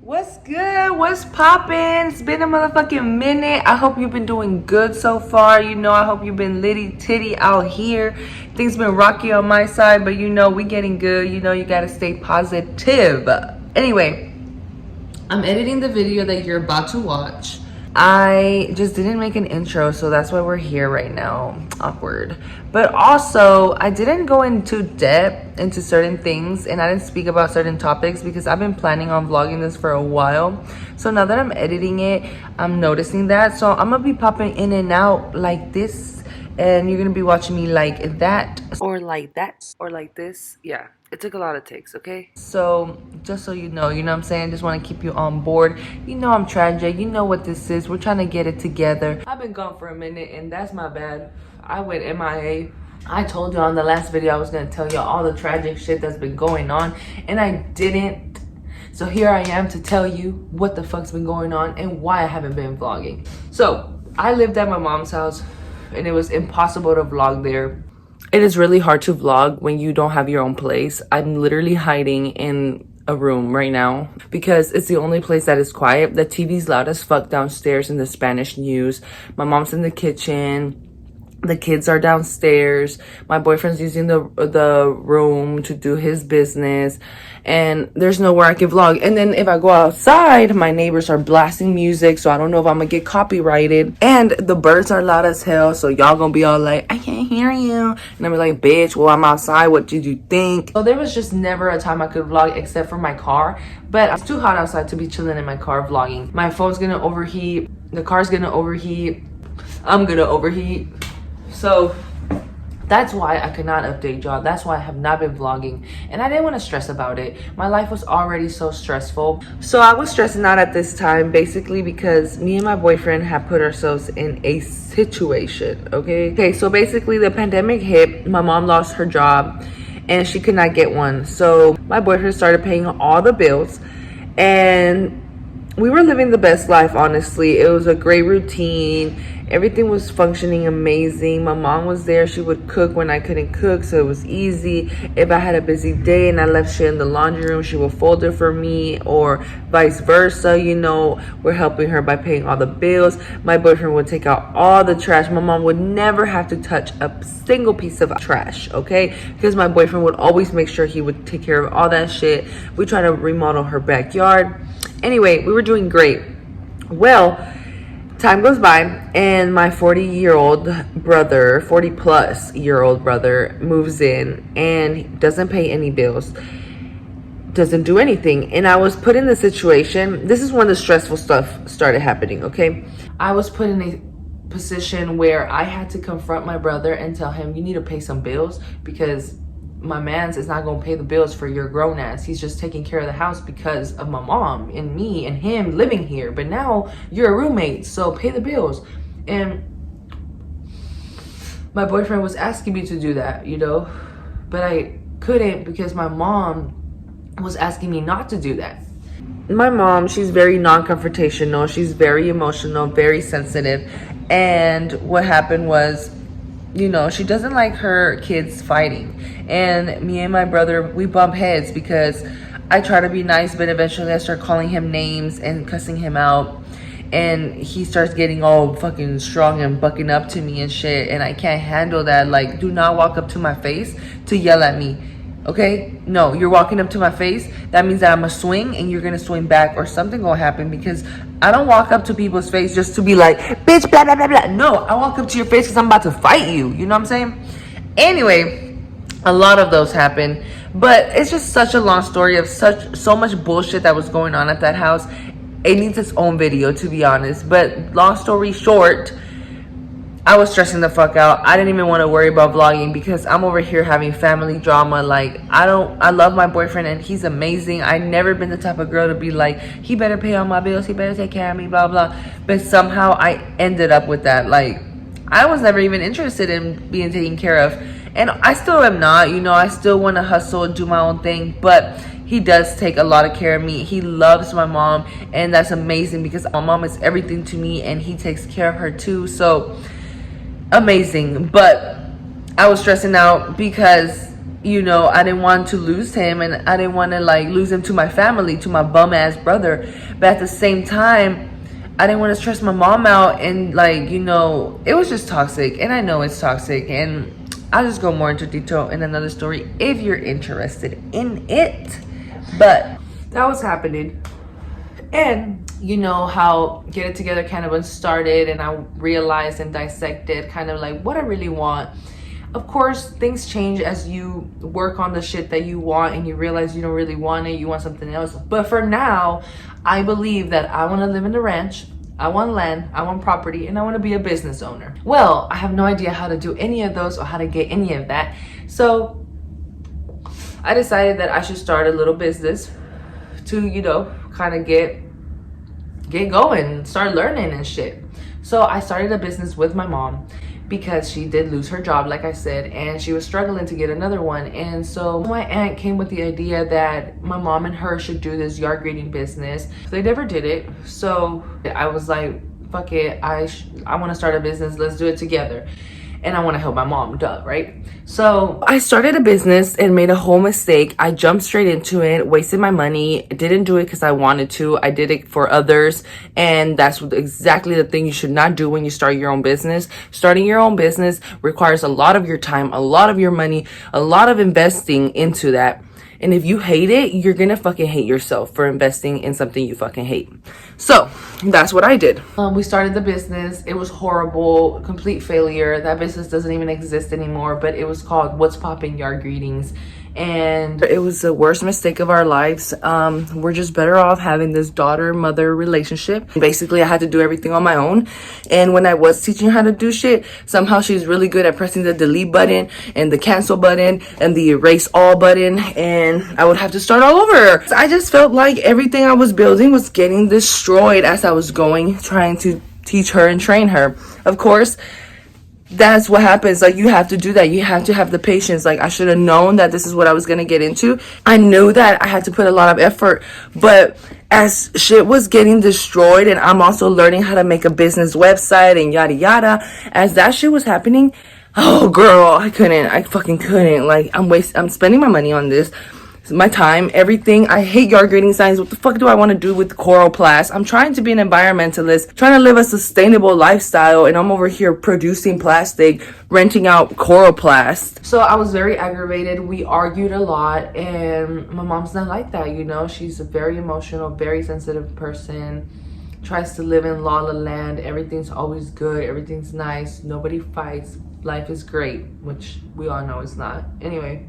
What's good? What's poppin'? It's been a motherfucking minute. I hope you've been doing good so far. I hope you've been litty titty out here. Things been rocky on my side, but we getting good. You gotta stay positive. Anyway, I'm editing the video that you're about to watch. I just didn't make an intro, so that's why we're here right now. Awkward. But also, I didn't go into depth into certain things, and I didn't speak about certain topics because I've been planning on vlogging this for a while. So now that I'm editing it, I'm noticing that. So I'm gonna be popping in and out like this, and you're gonna be watching me like that, or like that, or like this. Yeah, it took a lot of takes, okay? So just so you know what I'm saying? Just want to keep you on board. I'm tragic. You know what this is. We're trying to get it together. I've been gone for a minute, and that's my bad. I went MIA. I told you on the last video I was going to tell you all the tragic shit that's been going on, and I didn't. So here I am to tell you what the fuck's been going on and why I haven't been vlogging. So I lived at my mom's house, and it was impossible to vlog there. It is really hard to vlog when you don't have your own place. I'm literally hiding in a room right now because it's the only place that is quiet. The TV's loud as fuck downstairs in the Spanish news. My mom's in the kitchen. The kids are downstairs. My boyfriend's using the room to do his business, and there's nowhere I can vlog. And then if I go outside, my neighbors are blasting music, so I don't know if I'm gonna get copyrighted. And the birds are loud as hell, so y'all gonna be all like, I can't hear you. And I'm like, bitch, well, I'm outside. What did you think? So there was just never a time I could vlog except for my car. But it's too hot outside to be chilling in my car vlogging. My phone's gonna overheat. The car's gonna overheat. I'm gonna overheat. So that's why I could not update y'all. That's why I have not been vlogging, and I didn't want to stress about it. My life was already so stressful. So I was stressing out at this time basically because me and my boyfriend have put ourselves in a situation. Okay, so basically the pandemic hit. My mom lost her job and she could not get one, so my boyfriend started paying all the bills, and we were living the best life. Honestly, it was a great routine. Everything was functioning amazing. My mom was there. She would cook when I couldn't cook, so it was easy. If I had a busy day and I left shit in the laundry room, she would fold it for me, or vice versa. We're helping her by paying all the bills. My boyfriend would take out all the trash. My mom would never have to touch a single piece of trash, okay? Because my boyfriend would always make sure he would take care of all that shit. We tried to remodel her backyard. Anyway, we were doing great. Well, time goes by, and my 40-year-old brother, 40-plus-year-old brother moves in and doesn't pay any bills, doesn't do anything. And I was put in the situation. This is when the stressful stuff started happening, okay? I was put in a position where I had to confront my brother and tell him, you need to pay some bills because my man's is not gonna pay the bills for your grown ass. He's just taking care of the house because of my mom and me and him living here. But now you're a roommate, so pay the bills. And my boyfriend was asking me to do that, but I couldn't because my mom was asking me not to do that. My mom, she's very non-confrontational. She's very emotional, very sensitive. And what happened was, she doesn't like her kids fighting. And me and my brother, we bump heads because I try to be nice, but eventually I start calling him names and cussing him out. And he starts getting all fucking strong and bucking up to me and shit. And I can't handle that. Like, do not walk up to my face to yell at me. Okay? No, you're walking up to my face. That means that I'm gonna swing and you're gonna swing back, or something gonna happen, because I don't walk up to people's face just to be like, bitch, blah, blah, blah, blah. No, I walk up to your face because I'm about to fight you. You know what I'm saying? Anyway, a lot of those happen. But it's just such a long story of so much bullshit that was going on at that house. It needs its own video, to be honest. But long story short, I was stressing the fuck out. I didn't even want to worry about vlogging because I'm over here having family drama. Like, I love my boyfriend and he's amazing. I've never been the type of girl to be like, he better pay all my bills, he better take care of me, blah, blah. But somehow I ended up with that. Like, I was never even interested in being taken care of. And I still am not, I still want to hustle and do my own thing. But he does take a lot of care of me. He loves my mom, and that's amazing because my mom is everything to me and he takes care of her too. So amazing. But I was stressing out because you know, I didn't want to lose him, and I didn't want to like lose him to my family, to my bum ass brother. But at the same time, I didn't want to stress my mom out, and like, you know, it was just toxic, and I know it's toxic, and I'll just go more into detail in another story if you're interested in it. But that was happening. And you know how Get It Together Cannabunns started, and I realized and dissected kind of like what I really want. Of course, things change as you work on the shit that you want and you realize you don't really want it, you want something else. But for now, I believe that I want to live in the ranch, I want land, I want property, and I want to be a business owner. Well, I have no idea how to do any of those or how to get any of that. So I decided that I should start a little business to, you know, kind of get going, start learning and shit. So I started a business with my mom because she did lose her job, like I said, and she was struggling to get another one. And so my aunt came with the idea that my mom and her should do this yard grading business. They never did it, so I was like, fuck it, I want to start a business, let's do it together. And I want to help my mom, duh, right? So I started a business and made a whole mistake. I jumped straight into it, wasted my money, didn't do it because I wanted to. I did it for others, and that's exactly the thing you should not do when you start your own business. Starting your own business requires a lot of your time, a lot of your money, a lot of investing into that. And if you hate it, you're gonna fucking hate yourself for investing in something you fucking hate. So that's what I did. We started the business. It was horrible, complete failure. That business doesn't even exist anymore, but it was called What's Poppin' Yard Greetings. And it was the worst mistake of our lives. We're just better off having this daughter-mother relationship. Basically, I had to do everything on my own. And when I was teaching her how to do shit, somehow she's really good at pressing the delete button and the cancel button and the erase all button. And I would have to start all over. I just felt like everything I was building was getting destroyed as I was going, trying to teach her and train her. Of course, that's what happens. Like, you have to do that. You have to have the patience. Like, I should have known that this is what I was going to get into. I knew that I had to put a lot of effort, but as shit was getting destroyed, and I'm also learning how to make a business website and yada yada, as that shit was happening, oh girl, I fucking couldn't. Like, I'm spending my money on this, my time, everything. I hate yard grading signs. What the fuck do I want to do with chloroplast? I'm trying to be an environmentalist, trying to live a sustainable lifestyle, and I'm over here producing plastic, renting out chloroplast. So I was very aggravated. We argued a lot, and my mom's not like that, you know. She's a very emotional, very sensitive person. Tries to live in la la land. Everything's always good, everything's nice, nobody fights, life is great, which we all know it's not. Anyway,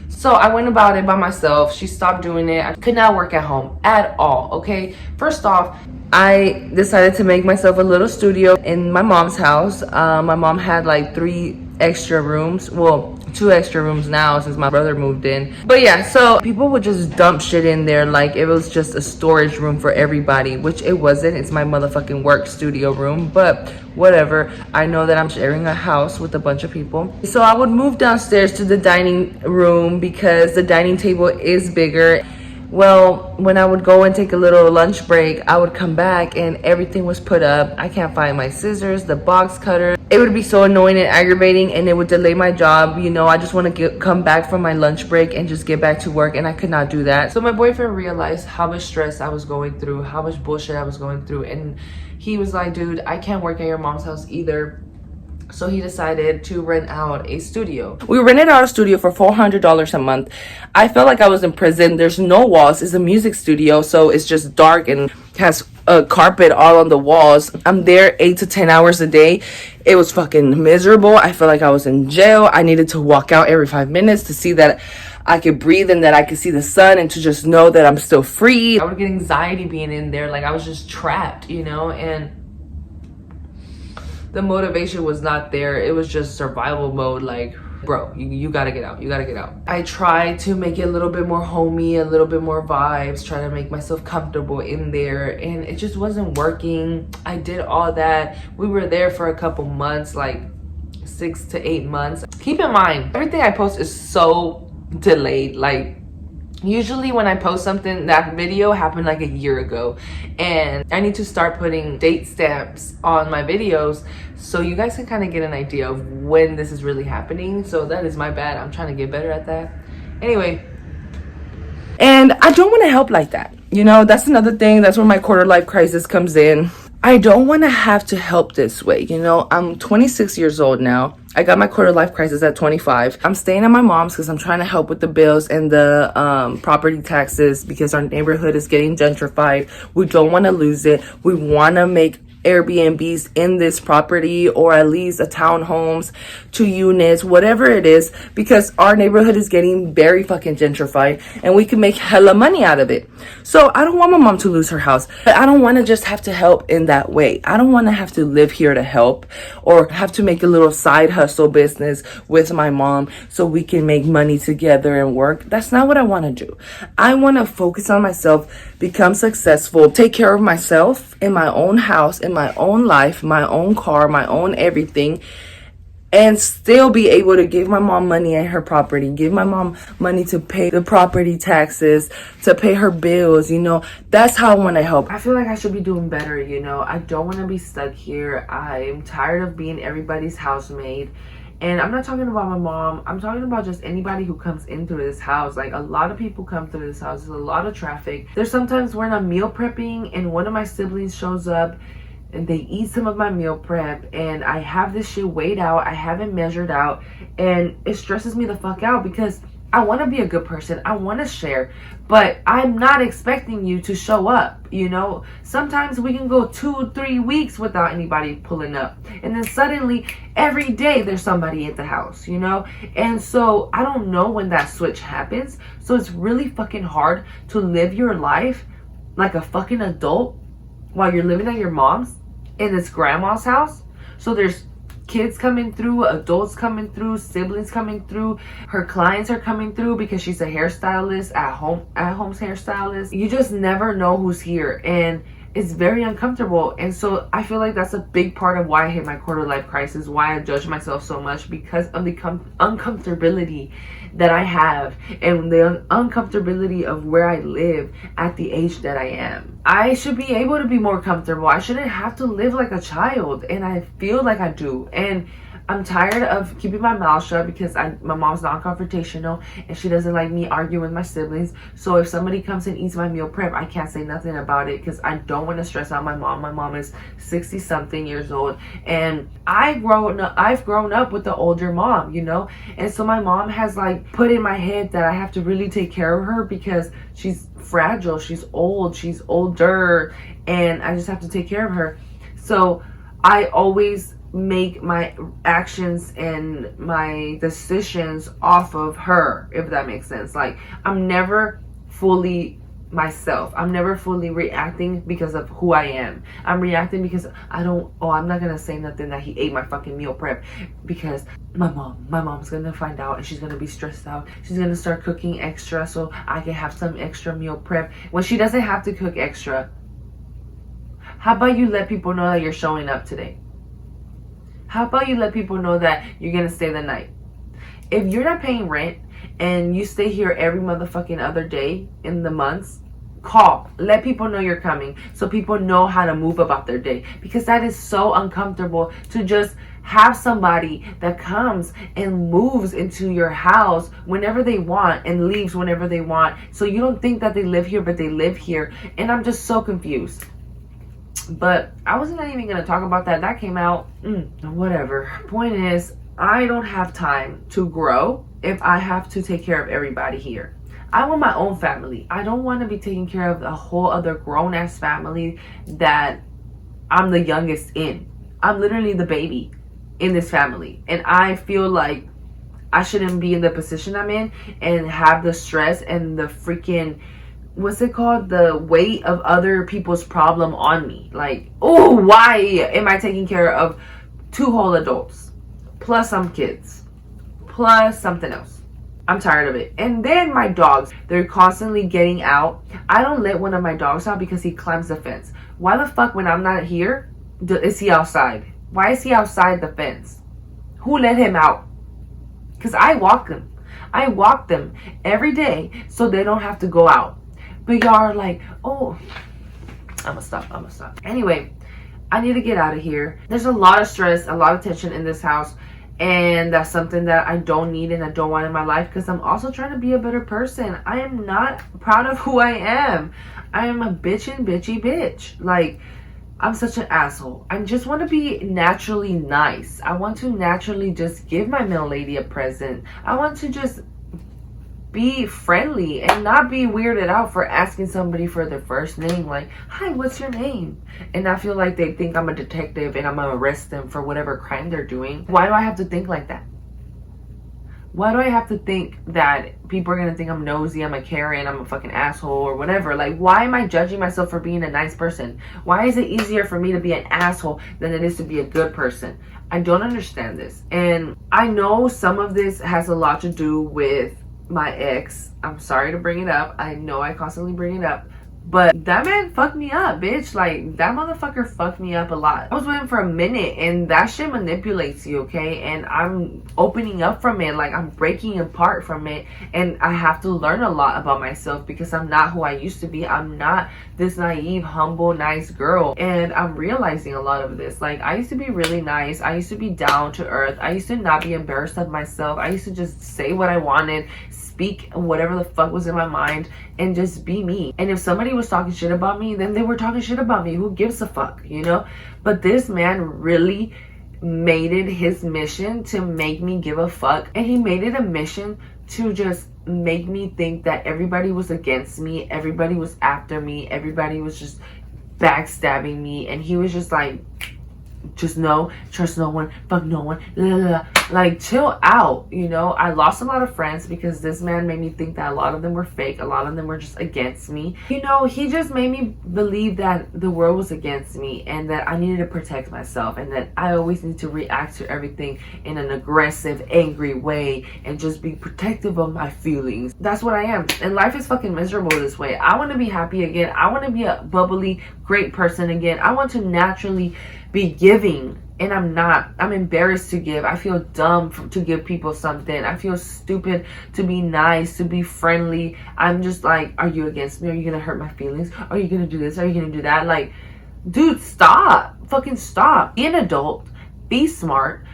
so I went about it by myself. She stopped doing it. I could not work at home at all, okay? First off, I decided to make myself a little studio in my mom's house. My mom had like 3 extra rooms. Well, 2 extra rooms now since my brother moved in. But yeah, so people would just dump shit in there like it was just a storage room for everybody, which it wasn't. It's my motherfucking work studio room, but whatever. I know that I'm sharing a house with a bunch of people. So I would move downstairs to the dining room because the dining table is bigger. Well, when I would go and take a little lunch break, I would come back and everything was put up. I can't find my scissors, the box cutter. It would be so annoying and aggravating, and it would delay my job. You know, I just want to come back from my lunch break and just get back to work, and I could not do that. So my boyfriend realized how much stress I was going through, how much bullshit I was going through, and he was like, dude, I can't work at your mom's house either. So he decided to rent out a studio. We rented out a studio for $400 a month. I felt like I was in prison. There's no walls. It's a music studio, so it's just dark and has a carpet all on the walls. I'm there 8 to 10 hours a day. It was fucking miserable. I felt like I was in jail. I needed to walk out every 5 minutes to see that I could breathe and that I could see the sun and to just know that I'm still free. I would get anxiety being in there. Like, I was just trapped, you know, and the motivation was not there. It was just survival mode. Like, bro, you gotta get out. You gotta get out. I tried to make it a little bit more homey, a little bit more vibes, try to make myself comfortable in there, and it just wasn't working. I did all that. We were there for a couple months, like 6 to 8 months. Keep in mind, everything I post is so delayed. Like, Usually when I post something, that video happened like a year ago, and I need to start putting date stamps on my videos so you guys can kind of get an idea of when this is really happening. So that is my bad. I'm trying to get better at that. Anyway, and I don't want to help like that. You know, that's another thing. That's where my quarter life crisis comes in. I don't want to have to help this way. You know, I'm 26 years old now. I got my quarter life crisis at 25. I'm staying at my mom's because I'm trying to help with the bills and the property taxes because our neighborhood is getting gentrified. We don't want to lose it. We want to make Airbnbs in this property, or at least a townhomes, 2 units, whatever it is, because our neighborhood is getting very fucking gentrified and we can make hella money out of it. So I don't want my mom to lose her house, but I don't want to just have to help in that way. I don't want to have to live here to help or have to make a little side hustle business with my mom so we can make money together and work. That's not what I want to do. I want to focus on myself, become successful, take care of myself in my own house, in my own life, my own car, my own everything, and still be able to give my mom money at her property, give my mom money to pay the property taxes, to pay her bills. You know, that's how I want to help. I feel like I should be doing better. You know, I don't want to be stuck here. I'm tired of being everybody's housemaid. And I'm not talking about my mom. I'm talking about just anybody who comes into this house. Like, a lot of people come through this house. There's a lot of traffic. There's sometimes when I'm meal prepping and one of my siblings shows up and they eat some of my meal prep, and I have this shit weighed out. I haven't measured out, and it stresses me the fuck out because I want to be a good person. I want to share, but I'm not expecting you to show up. You know, sometimes we can go 2-3 weeks without anybody pulling up, and then suddenly every day there's somebody at the house, you know? And so I don't know when that switch happens. So it's really fucking hard to live your life like a fucking adult while you're living at your mom's in this grandma's house. So there's kids coming through, adults coming through, siblings coming through, her clients are coming through because she's a hairstylist at home's hairstylist. You just never know who's here, and it's very uncomfortable. And so I feel like that's a big part of why I hit my quarter life crisis, why I judge myself so much, because of the uncomfortability that I have and the uncomfortability of where I live at the age that I am. I should be able to be more comfortable. I shouldn't have to live like a child, and I feel like I do. And I'm tired of keeping my mouth shut because my mom's non-confrontational and she doesn't like me arguing with my siblings. So if somebody comes and eats my meal prep, I can't say nothing about it because I don't want to stress out my mom. My mom is 60-something years old, and I've grown up with the older mom, you know? And so my mom has like put in my head that I have to really take care of her because she's fragile, she's old, she's older, and I just have to take care of her. So I always make my actions and my decisions off of her, if that makes sense. Like, I'm never fully myself. I'm never fully reacting because of who I am. I'm reacting because I'm not gonna say nothing that he ate my fucking meal prep because my mom's gonna find out and she's gonna be stressed out. She's gonna start cooking extra so I can have some extra meal prep when she doesn't have to cook extra. How about you let people know that you're showing up today? How about you let people know that you're gonna stay the night? If you're not paying rent and you stay here every motherfucking other day in the months, call. Let people know you're coming so people know how to move about their day. Because that is so uncomfortable to just have somebody that comes and moves into your house whenever they want and leaves whenever they want. So you don't think that they live here, but they live here. And I'm just so confused. But I wasn't even going to talk about that. That came out. Whatever. Point is, I don't have time to grow if I have to take care of everybody here. I want my own family. I don't want to be taking care of a whole other grown-ass family that I'm the youngest in. I'm literally the baby in this family. And I feel like I shouldn't be in the position I'm in and have the stress and the freaking... what's it called? The weight of other people's problem on me. Like, oh, why am I taking care of 2 whole adults plus some kids plus something else? I'm tired of it. And then my dogs, they're constantly getting out. I don't let one of my dogs out because he climbs the fence. Why the fuck when I'm not here is he outside? Why is he outside the fence? Who let him out? Because I walk him. I walk them every day so they don't have to go out. But y'all are like, oh, I'm gonna stop. Anyway, I need to get out of here. There's a lot of stress, a lot of tension in this house. And that's something that I don't need and I don't want in my life, because I'm also trying to be a better person. I am not proud of who I am. I am a bitchy bitch. Like, I'm such an asshole. I just want to be naturally nice. I want to naturally just give my mail lady a present. I want to just be friendly and not be weirded out for asking somebody for their first name. Like, hi, what's your name? And I feel like they think I'm a detective and I'm gonna arrest them for whatever crime they're doing. Why do I have to think like that? Why do I have to think that people are gonna think I'm nosy, I'm a Karen, I'm a fucking asshole or whatever? Like, why am I judging myself for being a nice person? Why is it easier for me to be an asshole than it is to be a good person? I don't understand this. And I know some of this has a lot to do with my ex. I'm sorry to bring it up. I know I constantly bring it up, but that man fucked me up, bitch. Like, that motherfucker fucked me up a lot. I was with him for a minute, and that shit manipulates you, okay? And I'm opening up from it. Like, I'm breaking apart from it, and I have to learn a lot about myself because I'm not who I used to be. I'm not this naive, humble, nice girl, and I'm realizing a lot of this. Like, I used to be really nice. I used to be down to earth. I used to not be embarrassed of myself. I used to just say what I wanted, speak whatever the fuck was in my mind, and just be me. And if somebody was talking shit about me, then they were talking shit about me. Who gives a fuck, you know? But this man really made it his mission to make me give a fuck, and he made it a mission to just make me think that everybody was against me, everybody was after me, everybody was just backstabbing me. And he was just like, just no, trust no one, fuck no one, blah, blah, blah. Like, chill out, you know? I lost a lot of friends because this man made me think that a lot of them were fake, a lot of them were just against me. You know, he just made me believe that the world was against me and that I needed to protect myself and that I always need to react to everything in an aggressive, angry way and just be protective of my feelings. That's what I am, and life is fucking miserable this way. I want to be happy again. I want to be a bubbly, great person again. I want to naturally be giving, and I'm not. I'm embarrassed to give. I feel dumb to give people something. I feel stupid to be nice, to be friendly. I'm just like, are you against me? Are you gonna hurt my feelings? Are you gonna do this? Are you gonna do that? Like, dude, stop. Fucking stop. Be an adult. Be smart.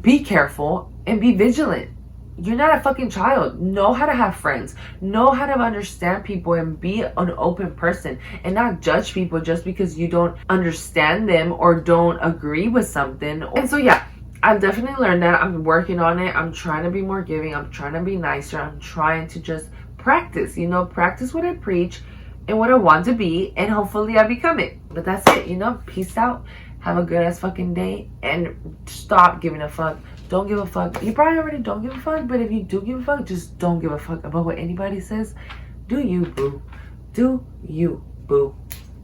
Be careful. And be vigilant. You're not a fucking child. Know how to have friends. Know how to understand people and be an open person and not judge people just because you don't understand them or don't agree with something. And so, yeah, I've definitely learned that. I'm working on it. I'm trying to be more giving. I'm trying to be nicer. I'm trying to just practice, you know, practice what I preach and what I want to be, and hopefully I become it. But that's it, you know. Peace out. Have a good ass fucking day and stop giving a fuck. Don't give a fuck. You probably already don't give a fuck, but if you do give a fuck, just don't give a fuck about what anybody says. Do you, boo. Do you, boo.